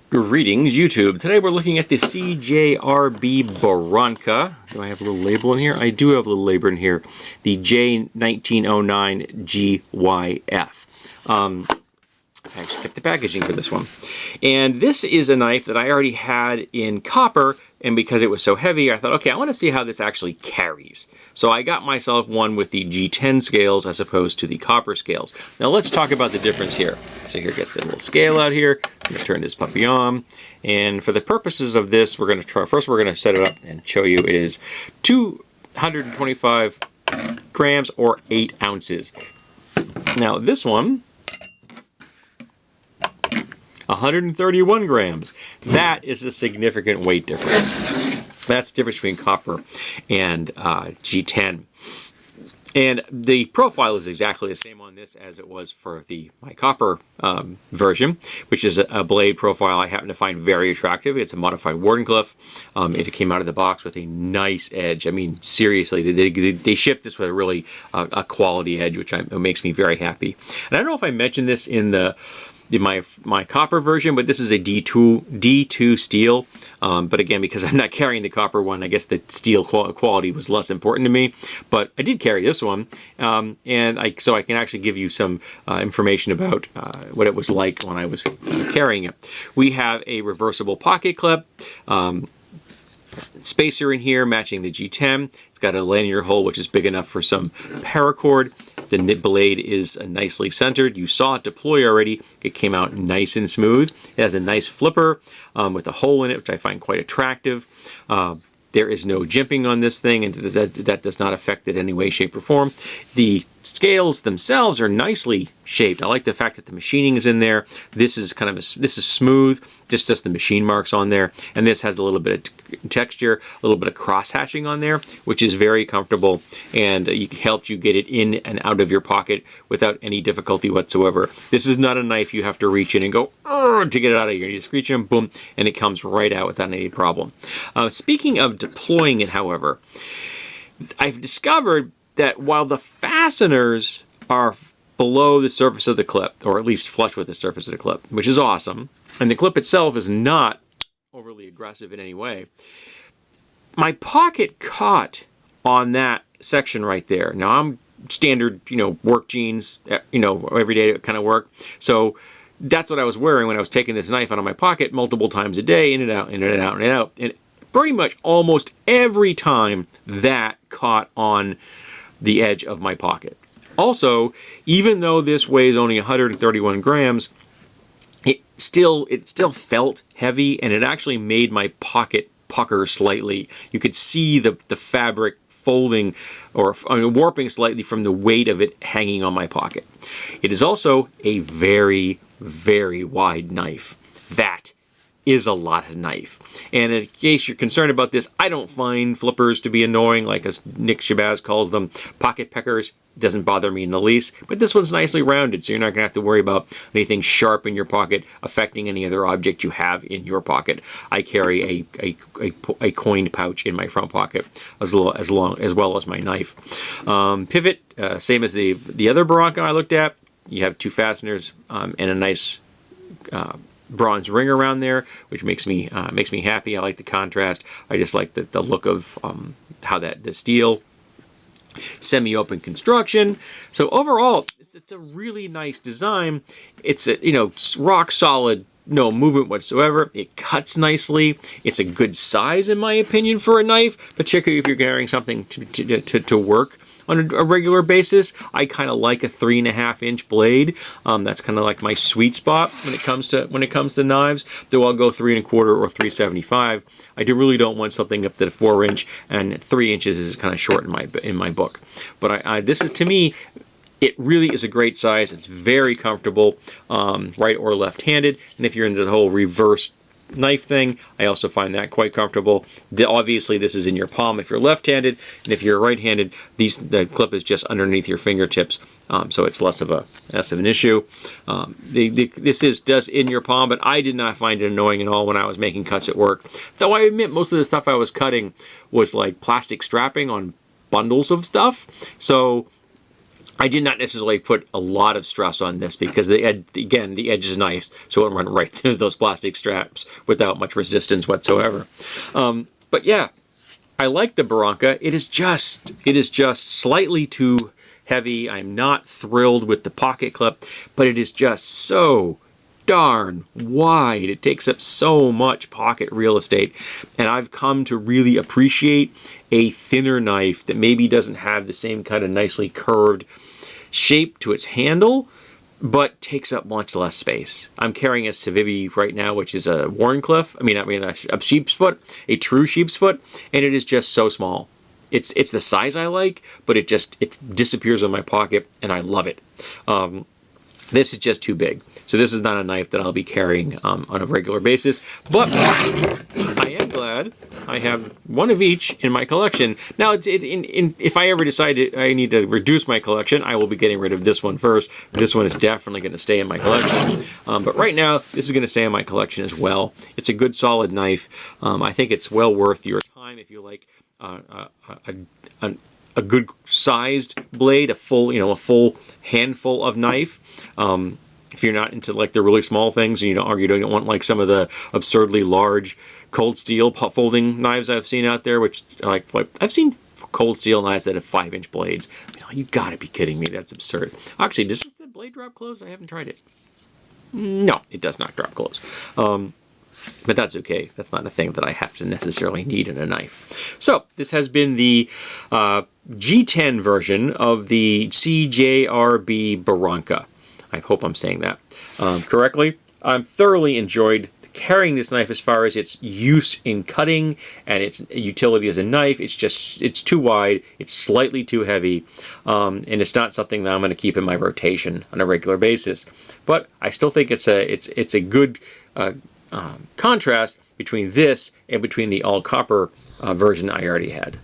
Greetings, YouTube. Today we're looking at the CJRB Barranca. Do I have a little label in here? I do have a little label in here. The J1909 GYF. I actually kept the packaging for this one. And this is a knife that I already had in copper, and because it was so heavy, I thought, okay, I want to see how this actually carries. So I got myself one with the G-10 scales as opposed to the copper scales. Now let's talk about the difference here. So here, get the little scale out here. I'm going to turn this puppy on. And for the purposes of this, we're going to try, first we're going to set it up and show you it is 225 grams or 8 ounces. Now this one, 131 grams. That is a significant weight difference. That's the difference between copper and G10. And the profile is exactly the same on this as it was for my copper version, which is a blade profile I happen to find very attractive. It's a modified Wardenclyffe. It came out of the box with a nice edge. I mean, seriously, they shipped this with a really a quality edge, which makes me very happy. And I don't know if I mentioned this in my copper version, but this is a D2 steel. But again, because I'm not carrying the copper one, I guess the steel quality was less important to me. But I did carry this one, so I can actually give you some information about what it was like when I was carrying it. We have a reversible pocket clip. Spacer in here matching the G10. It's got a lanyard hole which is big enough for some paracord. The blade is nicely centered. You saw it deploy already. It came out nice and smooth. It has a nice flipper with a hole in it, which I find quite attractive. There is no jimping on this thing, and that does not affect it in any way, shape, or form. The scales themselves are nicely shaped. I like the fact that the machining is in there. This is this is smooth, just the machine marks on there, and this has a little bit of texture, a little bit of cross hatching on there, which is very comfortable, and helped you get it in and out of your pocket without any difficulty whatsoever. This is not a knife you have to reach in and go to get it out of here. You just reach in, boom, and it comes right out without any problem. Speaking of deploying it, however, I've discovered that while the fasteners are below the surface of the clip, or at least flush with the surface of the clip, which is awesome, and the clip itself is not overly aggressive in any way, my pocket caught on that section right there. Now I'm standard, work jeans, everyday kind of work. So that's what I was wearing when I was taking this knife out of my pocket multiple times a day, in and out, in and out, in and out. And pretty much almost every time that caught on the edge of my pocket. Also, even though this weighs only 131 grams, it still felt heavy, and it actually made my pocket pucker slightly. You could see the fabric folding or warping slightly from the weight of it hanging on my pocket. It is also a very, very wide knife. That is a lot of knife. And in case you're concerned about this, I don't find flippers to be annoying, like as Nick Shabazz calls them, pocket peckers. Doesn't bother me in the least, but this one's nicely rounded, so you're not going to have to worry about anything sharp in your pocket affecting any other object you have in your pocket. I carry a coined pouch in my front pocket as well as my knife. Pivot, same as the other Barranca I looked at. You have 2 fasteners and a nice bronze ring around there, which makes me happy. I like the contrast. I just like the look of how the steel. Semi-open construction. So overall, it's a really nice design. It's a rock solid, no movement whatsoever. It cuts nicely. It's a good size in my opinion for a knife, particularly if you're carrying something to work on a regular basis. I kind of like a 3.5-inch blade. That's kind of like my sweet spot when it comes to knives. Though I'll go 3.25 or 3.75. I really don't want something up to the 4-inch, and 3 inches is kind of short in my book. But this is, to me, it really is a great size. It's very comfortable, right or left-handed. And if you're into the whole reverse knife thing, I also find that quite comfortable. Obviously, this is in your palm if you're left-handed, and if you're right-handed, the clip is just underneath your fingertips, so it's less of an issue. This does in your palm, but I did not find it annoying at all when I was making cuts at work. Though I admit most of the stuff I was cutting was like plastic strapping on bundles of stuff, so I did not necessarily put a lot of stress on this because, the edge is nice, so it run right through those plastic straps without much resistance whatsoever. But yeah, I like the Barranca. It is just slightly too heavy. I'm not thrilled with the pocket clip, but it is just so darn wide. It takes up so much pocket real estate, and I've come to really appreciate a thinner knife that maybe doesn't have the same kind of nicely curved shape to its handle, but takes up much less space. I'm carrying a Civivi right now, which is a Wharncliffe. A sheep's foot, a true sheep's foot, and it is just so small. It's the size I like, but it disappears in my pocket, and I love it. This is just too big. So this is not a knife that I'll be carrying on a regular basis, but I am glad I have one of each in my collection. Now, if I ever decide I need to reduce my collection, I will be getting rid of this one first. This one is definitely going to stay in my collection. But right now, this is going to stay in my collection as well. It's a good, solid knife. I think it's well worth your time if you like a good sized blade, a full handful of knife. If you're not into like the really small things, and you don't want like some of the absurdly large cold steel folding knives I've seen out there, which like I've seen cold steel knives that have 5-inch blades. You gotta be kidding me! That's absurd. Actually, does the blade drop close? I haven't tried it. No, it does not drop close. But that's okay. That's not a thing that I have to necessarily need in a knife. So this has been the G-10 version of the CJRB Barranca. I hope I'm saying that correctly. I've thoroughly enjoyed carrying this knife as far as its use in cutting and its utility as a knife. It's too wide, it's slightly too heavy, and it's not something that I'm going to keep in my rotation on a regular basis. But I still think it's a good contrast between this and between the all copper version I already had.